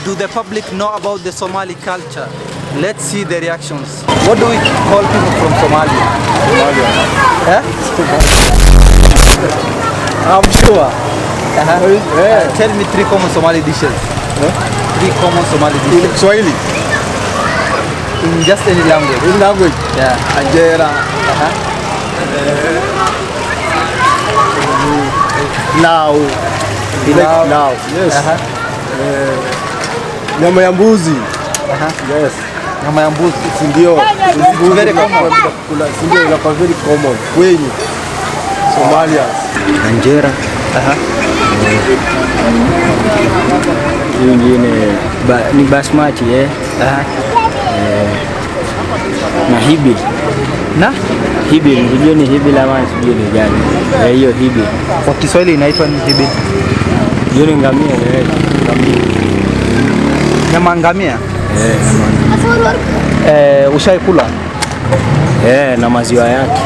do the public know about the Somali culture? Let's see the reactions. What do we call people from Somalia? Somalia. Eh? I'm sure. Tell me 3 common Somali dishes. 3 common Somali dishes. In Swahili. In just any language. In language. Yeah. Anjera. Now. Now. Yes. Nyama ya mbuzi. Yes. Nyama ya mbuzi. Ndio. Very common. Ndio inakuwa very common kwenye Somalia. Anjera. Nyingine ni basmati na hibi. Na hibi unajua ni hibi la maana sijui ni gani. Hiyo hibi. Kwa Kiswahili inaitwa ni hibi. Hiyo ni ngamia ngamia. Nyama ngamia? Ushaikula? Na maziwa yake.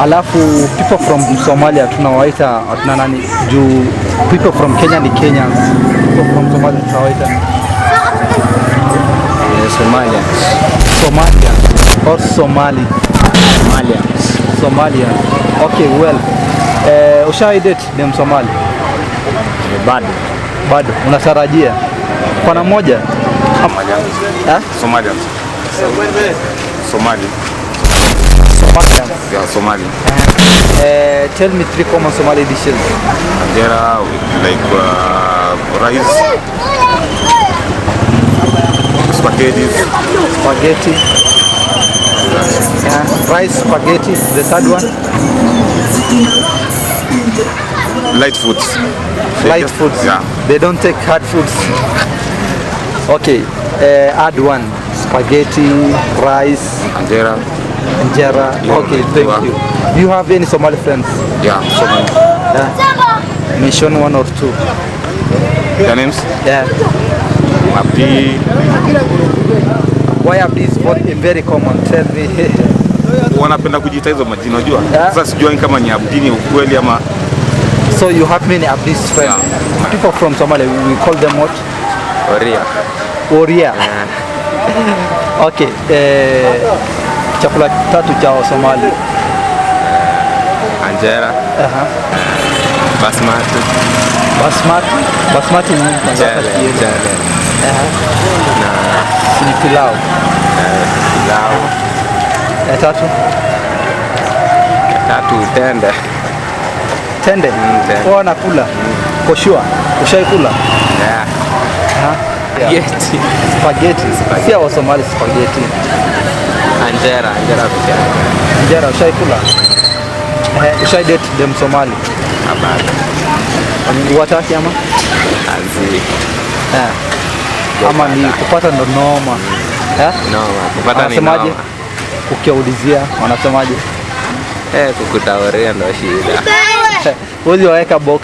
Alafu people from Somalia tunawaita nani? Juu people from Kenya ni Kenyans. People from Somalia tunawaita Somalia. Somalia or Somali. Somalia. Okay, well. Ushaidate dem Somali? Bado. Unatarajia? Kwa moja? Somalia. Yeah, Somali. Tell me 3 common Somali dishes. Anjera, like rice, spaghetti. Rice, spaghetti. The third one? Light foods. Light foods. Yeah. They don't take hard foods. Okay. Add one. Spaghetti, rice, Anjera. Okay, thank you. Do you have any Somali friends? Yeah, Somali. Mention 1 or 2. Their names? Yeah. Abdi. Why Abdi is very common? Tell me. Wanapenda kujiita hizo majina unajua? Sasa sijui kama ni Abdi ni ukweli ama. So you have many Abdi's friends. Yeah. People from Somalia, we call them what? Oria. Okay. Chakula 3 cha Somali. Anjera. Basmati ni na pilau. Tatu tende. Kwa nakula. For sure. Ushaikula? Yeah. Spaghetti. Sia wa Somali spaghetti. Anjera ushaikula? Ushaidate dem Somali? Hapana. Wataki ama? Azi. Ama ni kupata ndo noma. Kupata ni noma. Ukiulizia wanasemaje? Kukutauria ndo shida. Wewe waweka box.